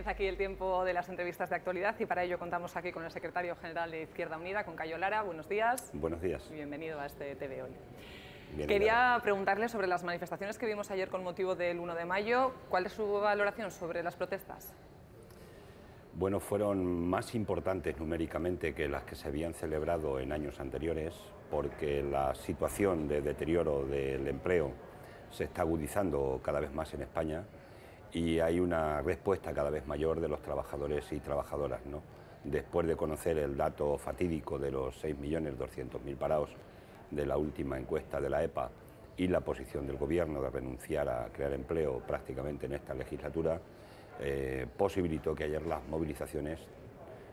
Comienza aquí el tiempo de las entrevistas de actualidad y para ello contamos aquí con el secretario general de Izquierda Unida, con Cayo Lara. Buenos días. Buenos días. Y bienvenido a este TV Hoy. Bien, Quería preguntarle sobre las manifestaciones que vimos ayer con motivo del 1 de mayo. ¿Cuál es su valoración sobre las protestas? Bueno, fueron más importantes numéricamente que las que se habían celebrado en años anteriores, porque la situación de deterioro del empleo se está agudizando cada vez más en España y hay una respuesta cada vez mayor de los trabajadores y trabajadoras, ¿no? Después de conocer el dato fatídico de los 6.200.000 parados de la última encuesta de la EPA y la posición del Gobierno de renunciar a crear empleo prácticamente en esta legislatura, posibilitó que ayer las movilizaciones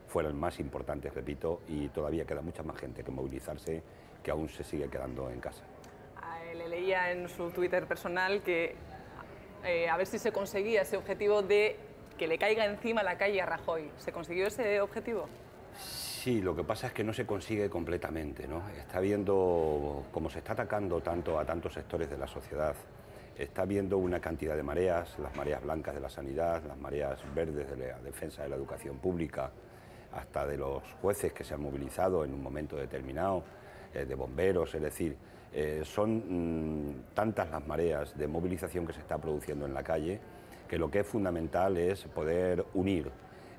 fueran más importantes, repito, y todavía queda mucha más gente que movilizarse que aún se sigue quedando en casa. Le leía en su Twitter personal que a ver si se conseguía ese objetivo de que le caiga encima la calle a Rajoy. ¿Se consiguió ese objetivo? Sí, lo que pasa es que no se consigue completamente, ¿no? Está viendo cómo se está atacando tanto a tantos sectores de la sociedad. Está viendo una cantidad de mareas, las mareas blancas de la sanidad, las mareas verdes de la defensa de la educación pública, hasta de los jueces que se han movilizado en un momento determinado, de bomberos, es decir, son tantas las mareas de movilización que se está produciendo en la calle que lo que es fundamental es poder unir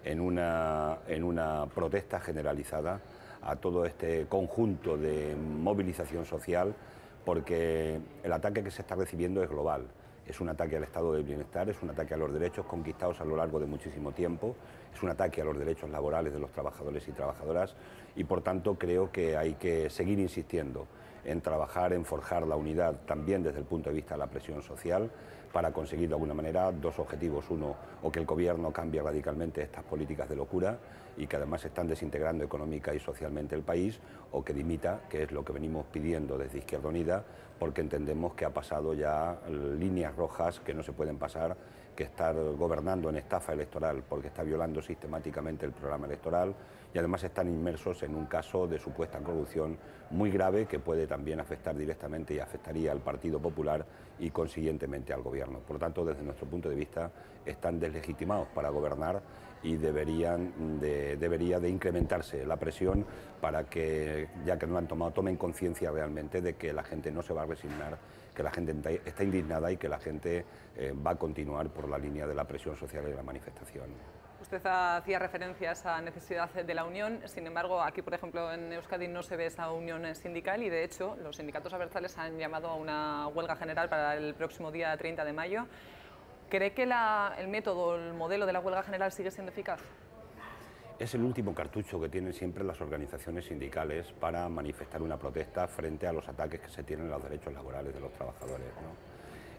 en una protesta generalizada a todo este conjunto de movilización social, porque el ataque que se está recibiendo es global. Es un ataque al estado del bienestar, es un ataque a los derechos conquistados a lo largo de muchísimo tiempo, es un ataque a los derechos laborales de los trabajadores y trabajadoras y por tanto creo que hay que seguir insistiendo en trabajar, en forjar la unidad también desde el punto de vista de la presión social para conseguir de alguna manera dos objetivos. Uno, o que el Gobierno cambie radicalmente estas políticas de locura y que además están desintegrando económica y socialmente el país, o que dimita, que es lo que venimos pidiendo desde Izquierda Unida, porque entendemos que ha pasado ya líneas rojas que no se pueden pasar, que estar gobernando en estafa electoral porque está violando sistemáticamente el programa electoral y además están inmersos en un caso de supuesta corrupción muy grave que puede también afectar directamente y afectaría al Partido Popular y consiguientemente al Gobierno. Por tanto, desde nuestro punto de vista, están deslegitimados para gobernar y debería de incrementarse la presión para que, ya que no han tomado, tomen conciencia realmente de que la gente no se va a resignar, que la gente está indignada y que la gente va a continuar por la línea de la presión social y de la manifestación. Usted hacía referencia a esa necesidad de la unión, sin embargo, aquí, por ejemplo, en Euskadi no se ve esa unión sindical y, de hecho, los sindicatos abertzales han llamado a una huelga general para el próximo día 30 de mayo. ¿Cree que el método, el modelo de la huelga general sigue siendo eficaz? Es el último cartucho que tienen siempre las organizaciones sindicales para manifestar una protesta frente a los ataques que se tienen a los derechos laborales de los trabajadores, ¿no?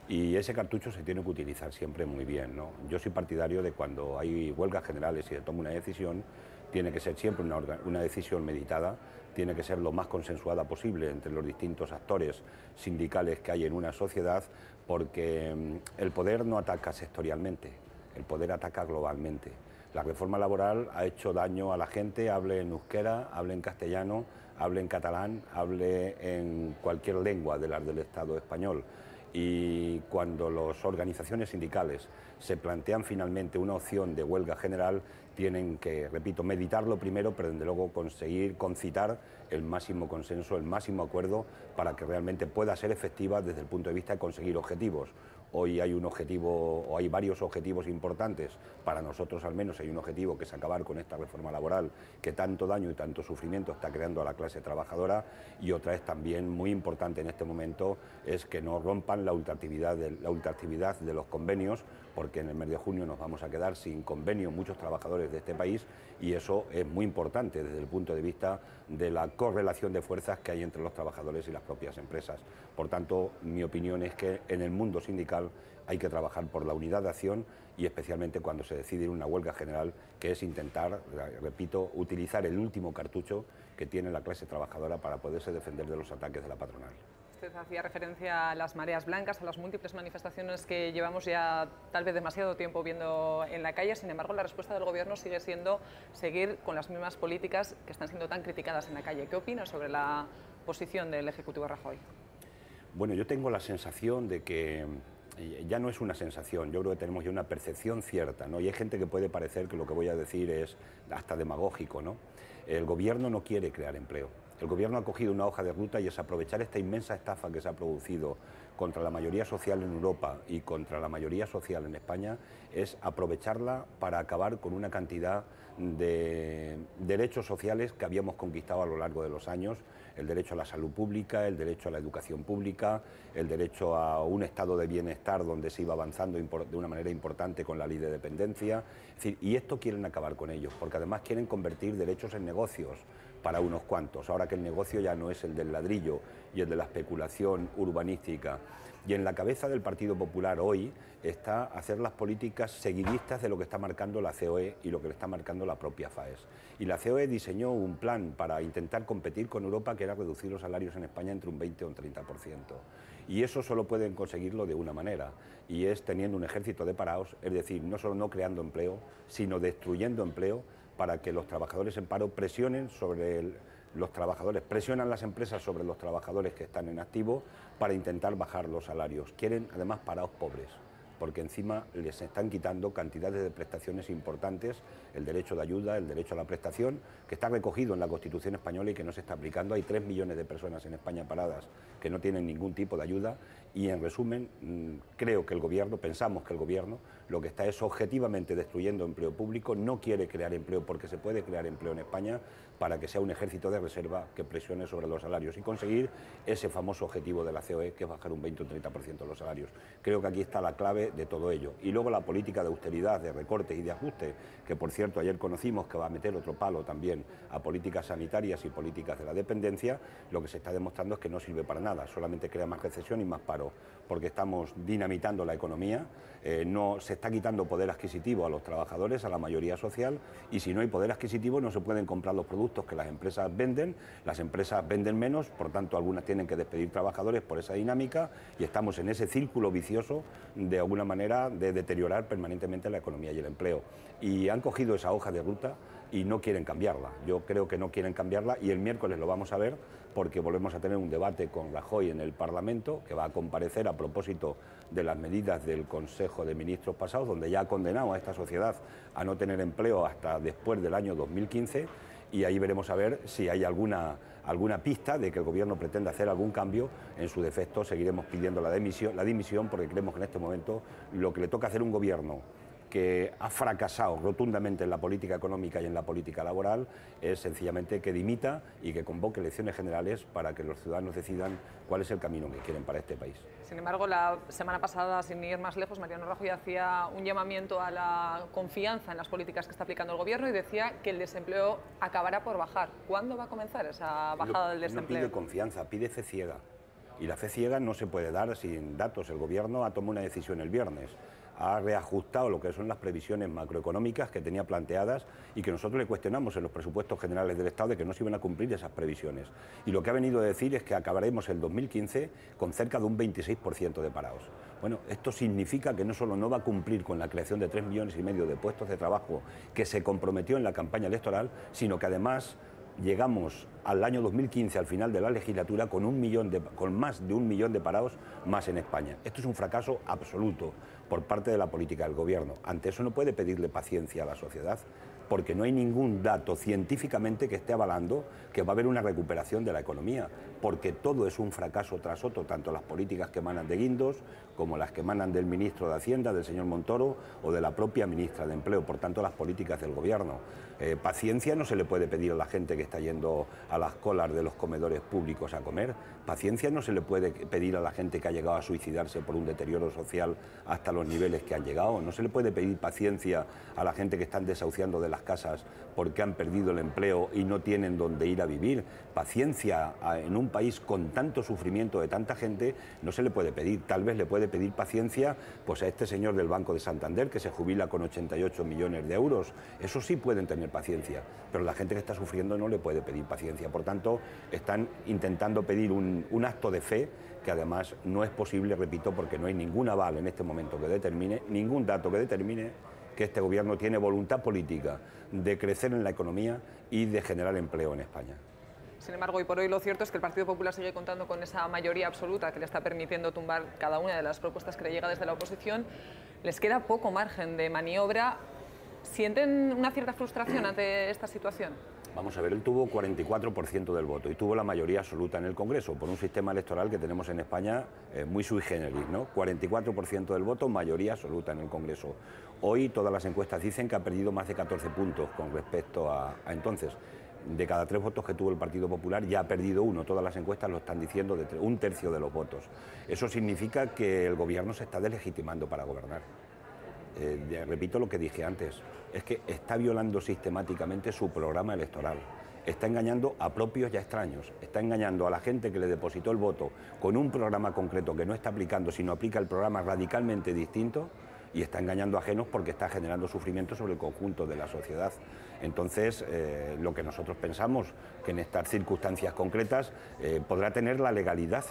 Y ese cartucho se tiene que utilizar siempre muy bien, ¿no? Yo soy partidario de cuando hay huelgas generales y se toma una decisión, tiene que ser siempre una decisión meditada, tiene que ser lo más consensuada posible entre los distintos actores sindicales que hay en una sociedad, porque el poder no ataca sectorialmente, el poder ataca globalmente. La reforma laboral ha hecho daño a la gente, hable en euskera, hable en castellano, hable en catalán, hable en cualquier lengua de las del Estado español. Y cuando las organizaciones sindicales se plantean finalmente una opción de huelga general, tienen que, repito, meditarlo primero, pero desde luego conseguir concitar el máximo consenso, el máximo acuerdo para que realmente pueda ser efectiva desde el punto de vista de conseguir objetivos. Hoy hay un objetivo, o hay varios objetivos importantes, para nosotros al menos hay un objetivo que es acabar con esta reforma laboral que tanto daño y tanto sufrimiento está creando a la clase trabajadora, y otra es también muy importante en este momento, es que no rompan la ultraactividad de los convenios, porque en el mes de junio nos vamos a quedar sin convenio muchos trabajadores de este país y eso es muy importante desde el punto de vista de la correlación de fuerzas que hay entre los trabajadores y las propias empresas. Por tanto, mi opinión es que en el mundo sindical hay que trabajar por la unidad de acción y especialmente cuando se decide una huelga general, que es intentar, repito, utilizar el último cartucho que tiene la clase trabajadora para poderse defender de los ataques de la patronal. Usted hacía referencia a las mareas blancas, a las múltiples manifestaciones que llevamos ya tal vez demasiado tiempo viendo en la calle. Sin embargo, la respuesta del Gobierno sigue siendo seguir con las mismas políticas que están siendo tan criticadas en la calle. ¿Qué opina sobre la posición del Ejecutivo Rajoy? Bueno, yo tengo la sensación de que ya no es una sensación, yo creo que tenemos ya una percepción cierta, ¿no? Y hay gente que puede parecer que lo que voy a decir es hasta demagógico, ¿no? El gobierno no quiere crear empleo. El gobierno ha cogido una hoja de ruta y es aprovechar esta inmensa estafa que se ha producido contra la mayoría social en Europa y contra la mayoría social en España, es aprovecharla para acabar con una cantidad de derechos sociales que habíamos conquistado a lo largo de los años: el derecho a la salud pública, el derecho a la educación pública, el derecho a un estado de bienestar donde se iba avanzando de una manera importante con la ley de dependencia. Es decir, y esto quieren acabar con ellos, porque además quieren convertir derechos en negocios para unos cuantos, ahora que el negocio ya no es el del ladrillo y el de la especulación urbanística. Y en la cabeza del Partido Popular hoy está hacer las políticas seguidistas de lo que está marcando la COE y lo que le está marcando la propia FAES. Y la COE diseñó un plan para intentar competir con Europa, que era reducir los salarios en España entre un 20 o un 30%. Y eso solo pueden conseguirlo de una manera, y es teniendo un ejército de parados, es decir, no solo no creando empleo, sino destruyendo empleo, para que los trabajadores en paro presionen sobre los trabajadores, presionan las empresas sobre los trabajadores que están en activo para intentar bajar los salarios. Quieren además parados pobres, porque encima les están quitando cantidades de prestaciones importantes, el derecho de ayuda, el derecho a la prestación, que está recogido en la Constitución española y que no se está aplicando. Hay 3 millones de personas en España paradas que no tienen ningún tipo de ayuda, y en resumen, creo que el gobierno, pensamos que el gobierno lo que está es objetivamente destruyendo empleo público, no quiere crear empleo porque se puede crear empleo en España, para que sea un ejército de reserva que presione sobre los salarios y conseguir ese famoso objetivo de la COE, que es bajar un 20 o un 30% los salarios. Creo que aquí está la clave de todo ello. Y luego la política de austeridad, de recortes y de ajuste, que por cierto ayer conocimos que va a meter otro palo también a políticas sanitarias y políticas de la dependencia, lo que se está demostrando es que no sirve para nada, solamente crea más recesión y más paro, porque estamos dinamitando la economía, no se está quitando poder adquisitivo a los trabajadores, a la mayoría social, y si no hay poder adquisitivo no se pueden comprar los productos que las empresas venden, las empresas venden menos, por tanto algunas tienen que despedir trabajadores por esa dinámica, y estamos en ese círculo vicioso de alguna manera de deteriorar permanentemente la economía y el empleo. Y han cogido esa hoja de ruta y no quieren cambiarla. Yo creo que no quieren cambiarla, y el miércoles lo vamos a ver, porque volvemos a tener un debate con Rajoy en el Parlamento, que va a comparecer a propósito de las medidas del Consejo de Ministros pasados, donde ya ha condenado a esta sociedad a no tener empleo hasta después del año 2015, y ahí veremos a ver si hay alguna pista de que el Gobierno pretende hacer algún cambio. En su defecto seguiremos pidiendo la dimisión, porque creemos que en este momento lo que le toca hacer a un Gobierno que ha fracasado rotundamente en la política económica y en la política laboral es sencillamente que dimita y que convoque elecciones generales para que los ciudadanos decidan cuál es el camino que quieren para este país. Sin embargo, la semana pasada, sin ir más lejos, Mariano Rajoy hacía un llamamiento a la confianza en las políticas que está aplicando el Gobierno y decía que el desempleo acabará por bajar. ¿Cuándo va a comenzar esa bajada del desempleo? No pide confianza, pide fe ciega. Y la fe ciega no se puede dar sin datos. El Gobierno ha tomado una decisión el viernes, ha reajustado lo que son las previsiones macroeconómicas que tenía planteadas y que nosotros le cuestionamos en los presupuestos generales del Estado de que no se iban a cumplir esas previsiones. Y lo que ha venido a decir es que acabaremos el 2015 con cerca de un 26% de parados. Bueno, esto significa que no solo no va a cumplir con la creación de 3,5 millones de puestos de trabajo que se comprometió en la campaña electoral, sino que además llegamos al año 2015, al final de la legislatura, con más de 1 millón de parados más en España. Esto es un fracaso absoluto por parte de la política del Gobierno. Ante eso no puede pedirle paciencia a la sociedad, porque no hay ningún dato científicamente que esté avalando que va a haber una recuperación de la economía, porque todo es un fracaso tras otro, tanto las políticas que emanan de Guindos como las que emanan del ministro de Hacienda, del señor Montoro, o de la propia ministra de Empleo, por tanto las políticas del Gobierno. Paciencia no se le puede pedir a la gente que está yendo a las colas de los comedores públicos a comer, paciencia no se le puede pedir a la gente que ha llegado a suicidarse por un deterioro social hasta los niveles que han llegado, no se le puede pedir paciencia a la gente que están desahuciando de las casas porque han perdido el empleo y no tienen dónde ir a vivir. Paciencia en un país con tanto sufrimiento de tanta gente no se le puede pedir. Tal vez le puede pedir paciencia pues a este señor del Banco de Santander que se jubila con 88 millones de euros. Eso sí pueden tener paciencia, pero la gente que está sufriendo no le puede pedir paciencia. Por tanto, están intentando pedir un acto de fe que además no es posible, repito, porque no hay ningún aval en este momento que determine, ningún dato que determine que este Gobierno tiene voluntad política de crecer en la economía y de generar empleo en España. Sin embargo, hoy por hoy lo cierto es que el Partido Popular sigue contando con esa mayoría absoluta que le está permitiendo tumbar cada una de las propuestas que le llega desde la oposición. Les queda poco margen de maniobra. ¿Sienten una cierta frustración ante esta situación? Vamos a ver, él tuvo 44% del voto y tuvo la mayoría absoluta en el Congreso por un sistema electoral que tenemos en España muy sui generis, ¿no? 44% del voto, mayoría absoluta en el Congreso. Hoy todas las encuestas dicen que ha perdido más de 14 puntos con respecto a entonces. De cada 3 votos que tuvo el Partido Popular ya ha perdido uno, todas las encuestas lo están diciendo, de un tercio de los votos. Eso significa que el gobierno se está deslegitimando para gobernar. Repito lo que dije antes, es que está violando sistemáticamente su programa electoral, está engañando a propios y a extraños, está engañando a la gente que le depositó el voto con un programa concreto que no está aplicando, sino aplica el programa radicalmente distinto, y está engañando a ajenos porque está generando sufrimiento sobre el conjunto de la sociedad. Entonces, lo que nosotros pensamos que en estas circunstancias concretas podrá tener la legalidad,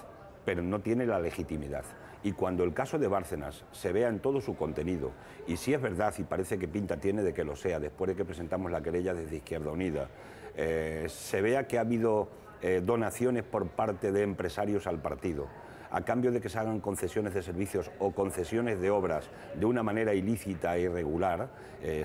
pero no tiene la legitimidad. Y cuando el caso de Bárcenas se vea en todo su contenido, y si es verdad, y parece que pinta tiene de que lo sea, después de que presentamos la querella desde Izquierda Unida, se vea que ha habido donaciones por parte de empresarios al partido, a cambio de que se hagan concesiones de servicios o concesiones de obras de una manera ilícita e irregular,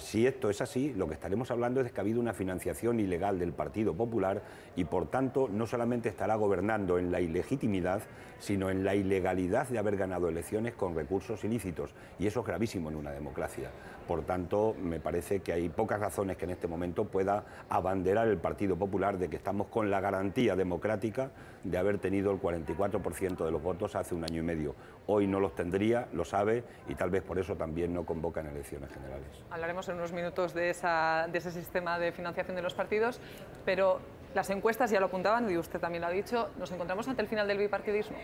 si esto es así, lo que estaremos hablando es de que ha habido una financiación ilegal del Partido Popular y, por tanto, no solamente estará gobernando en la ilegitimidad, sino en la ilegalidad de haber ganado elecciones con recursos ilícitos, y eso es gravísimo en una democracia. Por tanto, me parece que hay pocas razones que en este momento pueda abanderar el Partido Popular de que estamos con la garantía democrática de haber tenido el 44% de los votos hace un año y medio. Hoy no los tendría, lo sabe, y tal vez por eso también no convocan elecciones generales. Hablaremos en unos minutos de ese sistema de financiación de los partidos, pero las encuestas ya lo apuntaban, y usted también lo ha dicho, ¿nos encontramos ante el final del bipartidismo?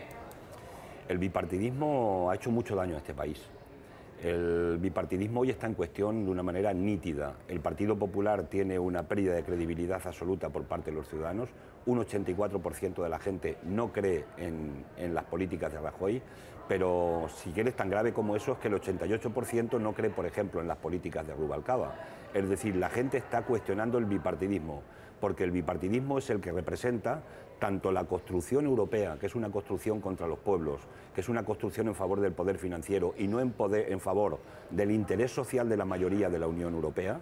El bipartidismo ha hecho mucho daño a este país. El bipartidismo hoy está en cuestión de una manera nítida. El Partido Popular tiene una pérdida de credibilidad absoluta por parte de los ciudadanos. Un 84% de la gente no cree en las políticas de Rajoy, pero si quieres, tan grave como eso es que el 88% no cree, por ejemplo, en las políticas de Rubalcaba. Es decir, la gente está cuestionando el bipartidismo, porque el bipartidismo es el que representa tanto la construcción europea, que es una construcción contra los pueblos, que es una construcción en favor del poder financiero y no en favor del interés social de la mayoría de la Unión Europea.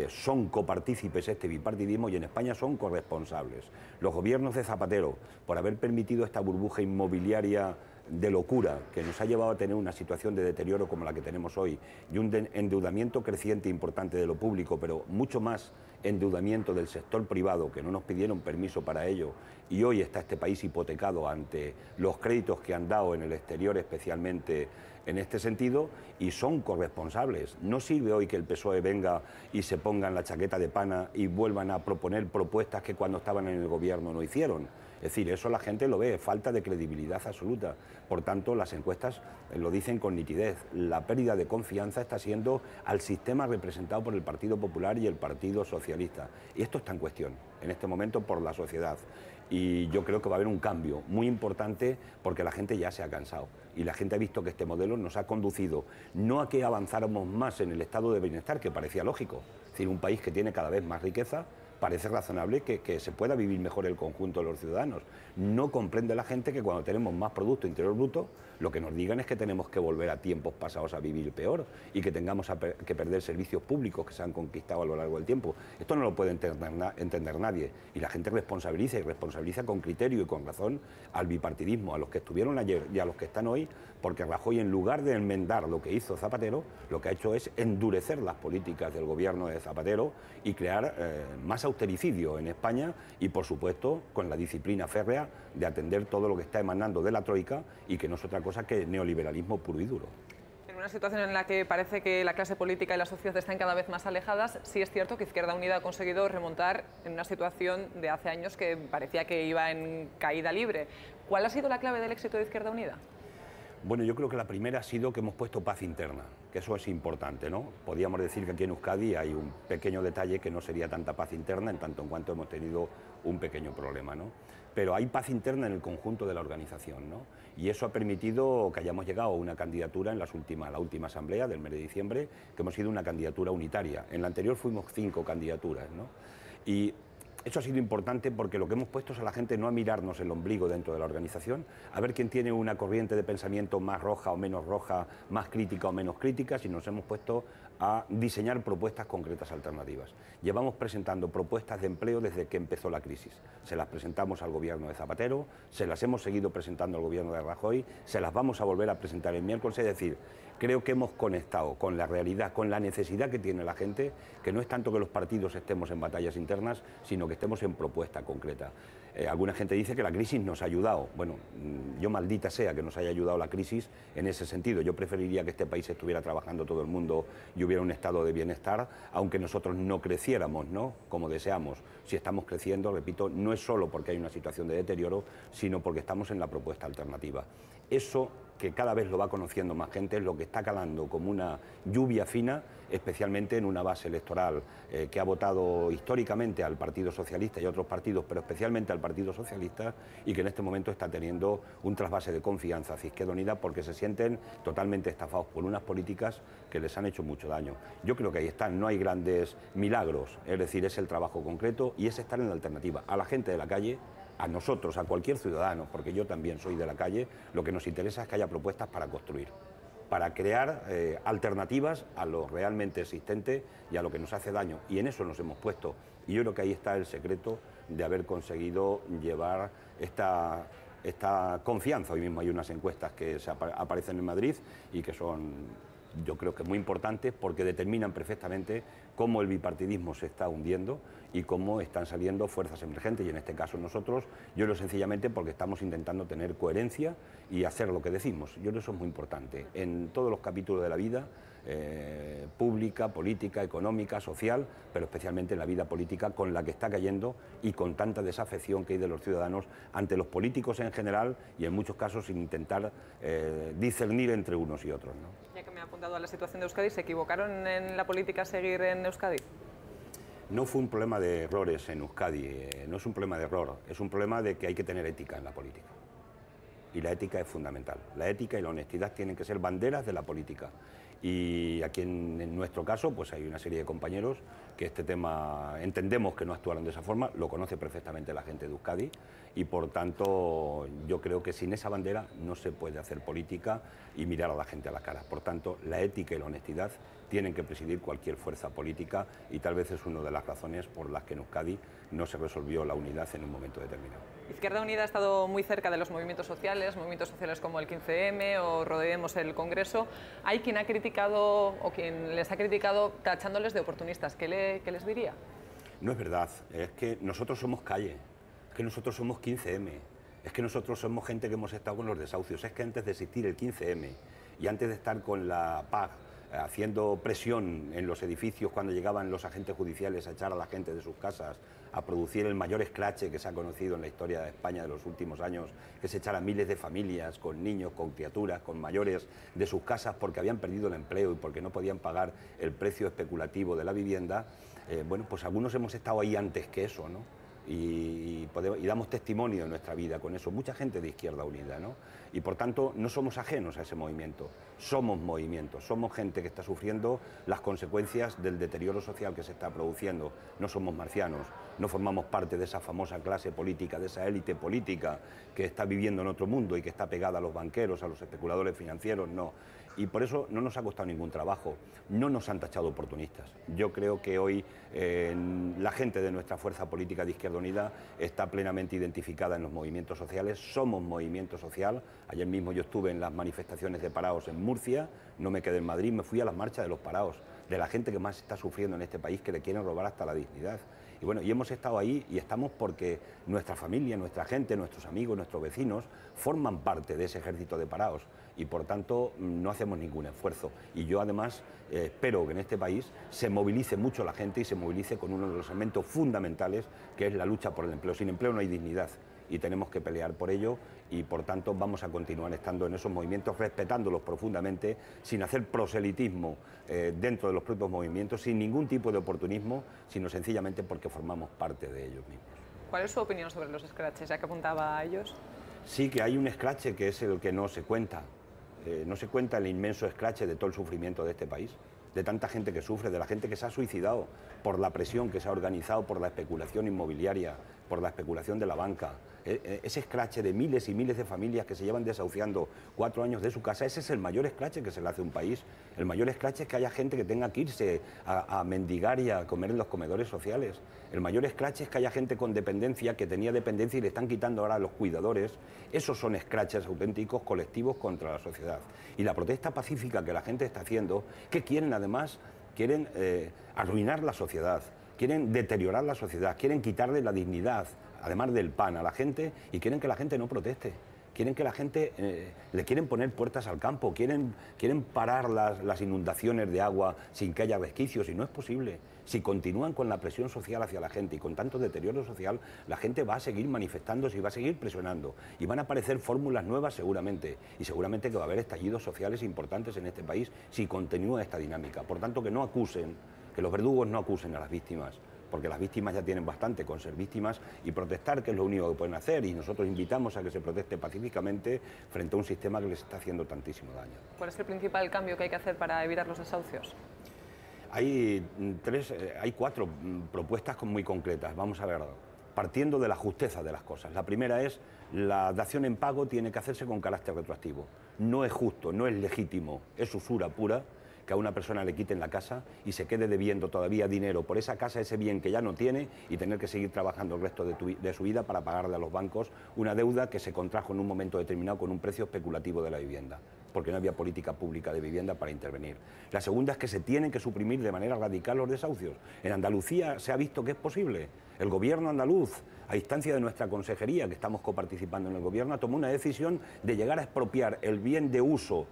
Son copartícipes este bipartidismo y en España son corresponsables. Los gobiernos de Zapatero, por haber permitido esta burbuja inmobiliaria de locura que nos ha llevado a tener una situación de deterioro como la que tenemos hoy y un endeudamiento creciente importante de lo público, pero mucho más endeudamiento del sector privado, que no nos pidieron permiso para ello, y hoy está este país hipotecado ante los créditos que han dado en el exterior, especialmente en este sentido, y son corresponsables. No sirve hoy que el PSOE venga y se pongan la chaqueta de pana y vuelvan a proponer propuestas que cuando estaban en el gobierno no hicieron. Es decir, eso la gente lo ve, falta de credibilidad absoluta. Por tanto, las encuestas lo dicen con nitidez. La pérdida de confianza está siendo al sistema representado por el Partido Popular y el Partido Socialista. Y esto está en cuestión en este momento por la sociedad. Y yo creo que va a haber un cambio muy importante porque la gente ya se ha cansado. Y la gente ha visto que este modelo nos ha conducido no a que avanzáramos más en el estado de bienestar, que parecía lógico. Es decir, un país que tiene cada vez más riqueza, parece razonable que se pueda vivir mejor el conjunto de los ciudadanos. No comprende la gente que cuando tenemos más Producto Interior Bruto, lo que nos digan es que tenemos que volver a tiempos pasados a vivir peor y que tengamos que perder servicios públicos que se han conquistado a lo largo del tiempo. Esto no lo puede entender nadie. Y la gente responsabiliza, y responsabiliza con criterio y con razón al bipartidismo, a los que estuvieron ayer y a los que están hoy, porque Rajoy, en lugar de enmendar lo que hizo Zapatero, lo que ha hecho es endurecer las políticas del gobierno de Zapatero y crear más austericidio en España y, por supuesto, con la disciplina férrea de atender todo lo que está emanando de la Troika y que no es otra cosa que neoliberalismo puro y duro. En una situación en la que parece que la clase política y la sociedad están cada vez más alejadas, sí es cierto que Izquierda Unida ha conseguido remontar en una situación de hace años que parecía que iba en caída libre. ¿Cuál ha sido la clave del éxito de Izquierda Unida? Bueno, yo creo que la primera ha sido que hemos puesto paz interna, que eso es importante, ¿no? Podríamos decir que aquí en Euskadi hay un pequeño detalle que no sería tanta paz interna en tanto en cuanto hemos tenido un pequeño problema, ¿no? Pero hay paz interna en el conjunto de la organización, ¿no? Y eso ha permitido que hayamos llegado a una candidatura en la última asamblea del mes de diciembre, que hemos sido una candidatura unitaria. En la anterior fuimos 5 candidaturas, ¿no? Y Eso ha sido importante porque lo que hemos puesto es a la gente no a mirarnos el ombligo dentro de la organización, a ver quién tiene una corriente de pensamiento más roja o menos roja, más crítica o menos crítica, sino nos hemos puesto a diseñar propuestas concretas alternativas. Llevamos presentando propuestas de empleo desde que empezó la crisis. Se las presentamos al gobierno de Zapatero, se las hemos seguido presentando al gobierno de Rajoy, se las vamos a volver a presentar el miércoles, es decir, creo que hemos conectado con la realidad, con la necesidad que tiene la gente, que no es tanto que los partidos estemos en batallas internas, sino que estemos en propuesta concreta. Alguna gente dice que la crisis nos ha ayudado. Bueno, yo maldita sea que nos haya ayudado la crisis en ese sentido. Yo preferiría que este país estuviera trabajando todo el mundo y hubiera un estado de bienestar, aunque nosotros no creciéramos, ¿no?, como deseamos. Si estamos creciendo, repito, no es solo porque hay una situación de deterioro, sino porque estamos en la propuesta alternativa. Eso, que cada vez lo va conociendo más gente, es lo que está calando como una lluvia fina, especialmente en una base electoral que ha votado históricamente al Partido Socialista y a otros partidos, pero especialmente al Partido Socialista, y que en este momento está teniendo un trasvase de confianza hacia Izquierda Unida porque se sienten totalmente estafados por unas políticas que les han hecho mucho daño. Yo creo que ahí están, no hay grandes milagros, es decir, es el trabajo concreto y es estar en la alternativa. A la gente de la calle, a nosotros, a cualquier ciudadano, porque yo también soy de la calle, lo que nos interesa es que haya propuestas para construir, para crear alternativas a lo realmente existente y a lo que nos hace daño. Y en eso nos hemos puesto. Y yo creo que ahí está el secreto de haber conseguido llevar esta confianza. Hoy mismo hay unas encuestas que aparecen en Madrid y que son, yo creo que muy importantes porque determinan perfectamente cómo el bipartidismo se está hundiendo y cómo están saliendo fuerzas emergentes, y en este caso nosotros, yo creo sencillamente porque estamos intentando tener coherencia y hacer lo que decimos. Yo creo que eso es muy importante en todos los capítulos de la vida, pública, política, económica, social, pero especialmente en la vida política con la que está cayendo y con tanta desafección que hay de los ciudadanos ante los políticos en general y en muchos casos sin intentar discernir entre unos y otros, ¿no? Ya que me ha apuntado a la situación de Euskadi, ¿se equivocaron en la política seguir en Euskadi? No fue un problema de errores en Euskadi, no es un problema de error, es un problema de que hay que tener ética en la política. Y la ética es fundamental. La ética y la honestidad tienen que ser banderas de la política. Y aquí en nuestro caso pues hay una serie de compañeros que este tema entendemos que no actuaron de esa forma, lo conoce perfectamente la gente de Euskadi y por tanto yo creo que sin esa bandera no se puede hacer política y mirar a la gente a la cara. Por tanto, la ética y la honestidad tienen que presidir cualquier fuerza política y tal vez es una de las razones por las que en Euskadi no se resolvió la unidad en un momento determinado. Izquierda Unida ha estado muy cerca de los movimientos sociales como el 15M o Rodeemos el Congreso. Hay quien ha criticado o quien les ha criticado tachándoles de oportunistas. ¿Qué les diría? No es verdad, es que nosotros somos calle, es que nosotros somos 15M, es que nosotros somos gente que hemos estado con los desahucios, es que antes de existir el 15M y antes de estar con la PAG haciendo presión en los edificios cuando llegaban los agentes judiciales a echar a la gente de sus casas, a producir el mayor escrache que se ha conocido en la historia de España de los últimos años, que se echara a miles de familias, con niños, con criaturas, con mayores, de sus casas porque habían perdido el empleo y porque no podían pagar el precio especulativo de la vivienda. Bueno, pues algunos hemos estado ahí antes que eso, ¿no? Y damos testimonio en nuestra vida con eso, mucha gente de Izquierda Unida, ¿no? Y por tanto no somos ajenos a ese movimiento, somos movimiento, somos gente que está sufriendo las consecuencias del deterioro social que se está produciendo, no somos marcianos, no formamos parte de esa famosa clase política, de esa élite política que está viviendo en otro mundo y que está pegada a los banqueros, a los especuladores financieros, no. Y por eso no nos ha costado ningún trabajo, no nos han tachado oportunistas. Yo creo que hoy la gente de nuestra fuerza política de Izquierda Unida está plenamente identificada en los movimientos sociales, somos movimiento social. Ayer mismo yo estuve en las manifestaciones de parados en Murcia, no me quedé en Madrid, me fui a las marchas de los parados, de la gente que más está sufriendo en este país, que le quieren robar hasta la dignidad. Y bueno, y hemos estado ahí y estamos porque nuestra familia, nuestra gente, nuestros amigos, nuestros vecinos forman parte de ese ejército de parados y por tanto no hacemos ningún esfuerzo. Y yo además espero que en este país se movilice mucho la gente y se movilice con uno de los elementos fundamentales que es la lucha por el empleo. Sin empleo no hay dignidad y tenemos que pelear por ello y por tanto vamos a continuar estando en esos movimientos, respetándolos profundamente, sin hacer proselitismo dentro de los propios movimientos, sin ningún tipo de oportunismo, sino sencillamente porque formamos parte de ellos mismos. ¿Cuál es su opinión sobre los escraches, ya que apuntaba a ellos? Sí, que hay un escrache que es el que no se cuenta. No se cuenta el inmenso escrache de todo el sufrimiento de este país. de tanta gente que sufre, de la gente que se ha suicidado por la presión que se ha organizado por la especulación inmobiliaria, por la especulación de la banca. Ese escrache de miles y miles de familias que se llevan desahuciando 4 años de su casa, ese es el mayor escrache que se le hace a un país. El mayor escrache es que haya gente que tenga que irse a mendigar y a comer en los comedores sociales. El mayor escrache es que haya gente con dependencia, que tenía dependencia y le están quitando ahora a los cuidadores. Esos son escraches auténticos colectivos contra la sociedad. Y la protesta pacífica que la gente está haciendo, ¿qué quieren además? Quieren arruinar la sociedad, quieren deteriorar la sociedad, quieren quitarle la dignidad, además del pan, a la gente, y quieren que la gente no proteste. Quieren que la gente, le quieren poner puertas al campo, quieren parar las inundaciones de agua sin que haya resquicios, y no es posible. Si continúan con la presión social hacia la gente y con tanto deterioro social, la gente va a seguir manifestándose y va a seguir presionando. Y van a aparecer fórmulas nuevas seguramente, y seguramente que va a haber estallidos sociales importantes en este país si continúa esta dinámica. Por tanto, que no acusen, que los verdugos no acusen a las víctimas, porque las víctimas ya tienen bastante con ser víctimas, y protestar, que es lo único que pueden hacer, y nosotros invitamos a que se proteste pacíficamente frente a un sistema que les está haciendo tantísimo daño. ¿Cuál es el principal cambio que hay que hacer para evitar los desahucios? Hay 4 propuestas muy concretas. Vamos a ver, partiendo de la justeza de las cosas. La primera es: la dación en pago tiene que hacerse con carácter retroactivo. No es justo, no es legítimo, es usura pura que a una persona le quiten la casa y se quede debiendo todavía dinero por esa casa, ese bien que ya no tiene, y tener que seguir trabajando el resto de su vida para pagarle a los bancos una deuda que se contrajo en un momento determinado con un precio especulativo de la vivienda, porque no había política pública de vivienda para intervenir. La segunda es que se tienen que suprimir de manera radical los desahucios. En Andalucía se ha visto que es posible. El gobierno andaluz, a instancia de nuestra consejería, que estamos coparticipando en el gobierno, tomó una decisión de llegar a expropiar el bien de uso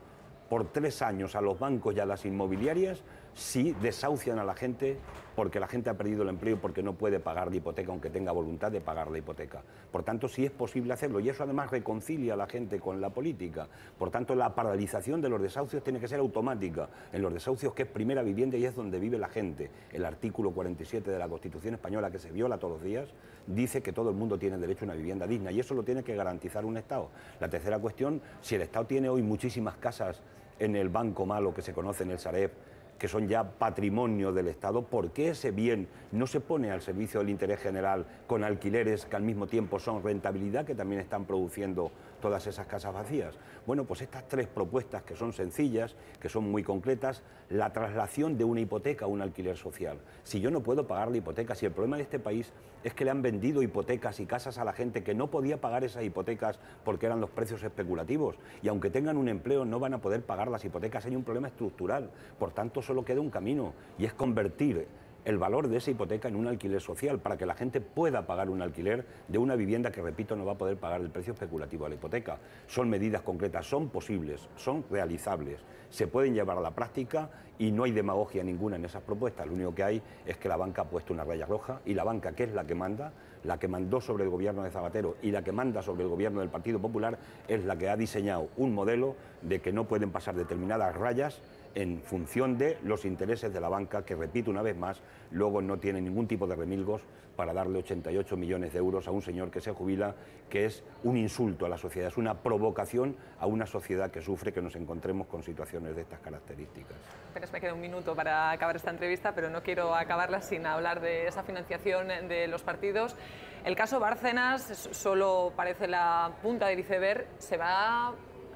por 3 años a los bancos y a las inmobiliarias si desahucian a la gente porque la gente ha perdido el empleo y porque no puede pagar la hipoteca aunque tenga voluntad de pagar la hipoteca. Por tanto, sí es posible hacerlo, y eso además reconcilia a la gente con la política. Por tanto, la paralización de los desahucios tiene que ser automática. En los desahucios, que es primera vivienda y es donde vive la gente, el artículo 47 de la Constitución española, que se viola todos los días, dice que todo el mundo tiene derecho a una vivienda digna, y eso lo tiene que garantizar un Estado. La tercera cuestión: si el Estado tiene hoy muchísimas casas en el Banco Malo, que se conoce en el Sareb, que son ya patrimonio del Estado, ¿por qué ese bien no se pone al servicio del interés general con alquileres que al mismo tiempo son rentabilidad, que también están produciendo todas esas casas vacías? Bueno, pues estas 3 propuestas, que son sencillas, que son muy concretas: la traslación de una hipoteca a un alquiler social. Si yo no puedo pagar la hipoteca, si el problema de este país es que le han vendido hipotecas y casas a la gente que no podía pagar esas hipotecas porque eran los precios especulativos, y aunque tengan un empleo no van a poder pagar las hipotecas, hay un problema estructural. Por tanto, solo queda un camino, y es convertir el valor de esa hipoteca en un alquiler social, para que la gente pueda pagar un alquiler de una vivienda que, repito, no va a poder pagar el precio especulativo de la hipoteca. Son medidas concretas, son posibles, son realizables, se pueden llevar a la práctica, y no hay demagogia ninguna en esas propuestas. Lo único que hay es que la banca ha puesto una raya roja, y la banca, que es la que manda, la que mandó sobre el gobierno de Zapatero y la que manda sobre el gobierno del Partido Popular, es la que ha diseñado un modelo de que no pueden pasar determinadas rayas en función de los intereses de la banca, que, repito una vez más, luego no tiene ningún tipo de remilgos para darle 88 millones de euros a un señor que se jubila, que es un insulto a la sociedad, es una provocación a una sociedad que sufre que nos encontremos con situaciones de estas características. Apenas me queda un minuto para acabar esta entrevista, pero no quiero acabarla sin hablar de esa financiación de los partidos. El caso Bárcenas solo parece la punta del iceberg. ¿Se va a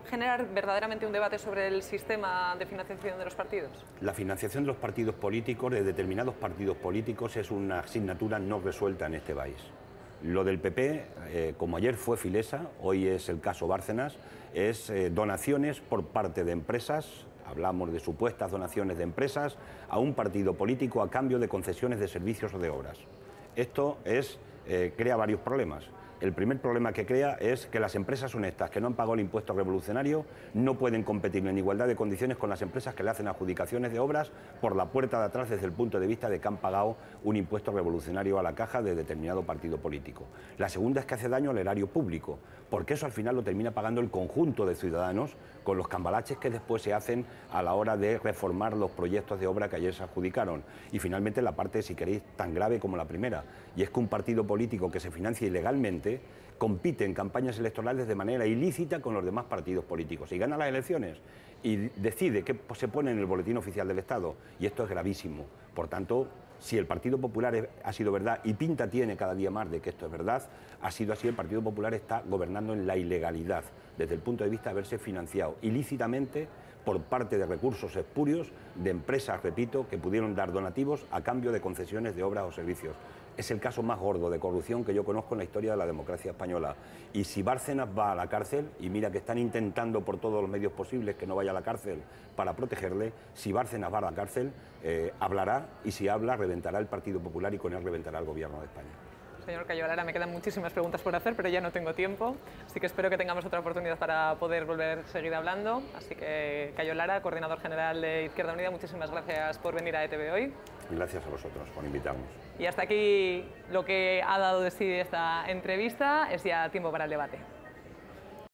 generar verdaderamente un debate sobre el sistema de financiación de los partidos? La financiación de los partidos políticos, de determinados partidos políticos, es una asignatura no resuelta en este país. Lo del PP, como ayer fue Filesa, hoy es el caso Bárcenas, es donaciones por parte de empresas. Hablamos de supuestas donaciones de empresas a un partido político a cambio de concesiones de servicios o de obras. Esto crea varios problemas. El primer problema que crea es que las empresas honestas que no han pagado el impuesto revolucionario no pueden competir en igualdad de condiciones con las empresas que le hacen adjudicaciones de obras por la puerta de atrás, desde el punto de vista de que han pagado un impuesto revolucionario a la caja de determinado partido político. La segunda es que hace daño al erario público, porque eso al final lo termina pagando el conjunto de ciudadanos con los cambalaches que después se hacen a la hora de reformar los proyectos de obra que ayer se adjudicaron. Y finalmente la parte, si queréis, tan grave como la primera, y es que un partido político que se financia ilegalmente compite en campañas electorales de manera ilícita con los demás partidos políticos y gana las elecciones. y decide qué se pone en el boletín oficial del Estado, y esto es gravísimo. Por tanto, si el Partido Popular ha sido verdad, y pinta tiene cada día más de que esto es verdad, ha sido así, el Partido Popular está gobernando en la ilegalidad, desde el punto de vista de haberse financiado ilícitamente por parte de recursos espurios de empresas, repito, que pudieron dar donativos a cambio de concesiones de obras o servicios. Es el caso más gordo de corrupción que yo conozco en la historia de la democracia española. Y si Bárcenas va a la cárcel, y mira que están intentando por todos los medios posibles que no vaya a la cárcel para protegerle, si Bárcenas va a la cárcel, hablará, y si habla, reventará el Partido Popular y con él reventará el Gobierno de España. Señor Cayo Lara, me quedan muchísimas preguntas por hacer, pero ya no tengo tiempo, así que espero que tengamos otra oportunidad para poder volver a seguir hablando. Así que, Cayo Lara, coordinador general de Izquierda Unida, muchísimas gracias por venir a ETV hoy. Gracias a vosotros por invitarnos. Y hasta aquí lo que ha dado de sí esta entrevista. Es ya tiempo para el debate.